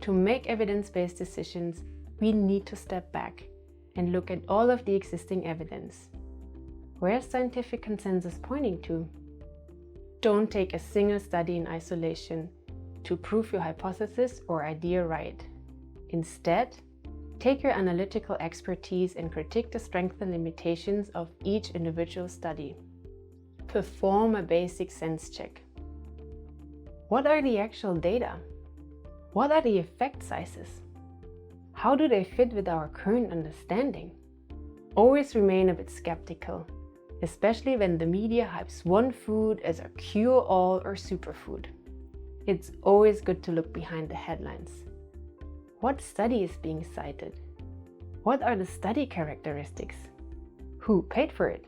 to make evidence-based decisions, we need to step back and look at all of the existing evidence. Where's scientific consensus pointing to? Don't take a single study in isolation to prove your hypothesis or idea right. Instead, take your analytical expertise and critique the strengths and limitations of each individual study. Perform a basic sense check. What are the actual data? What are the effect sizes? How do they fit with our current understanding? Always remain a bit skeptical, especially when the media hypes one food as a cure-all or superfood. It's always good to look behind the headlines. What study is being cited? What are the study characteristics? Who paid for it?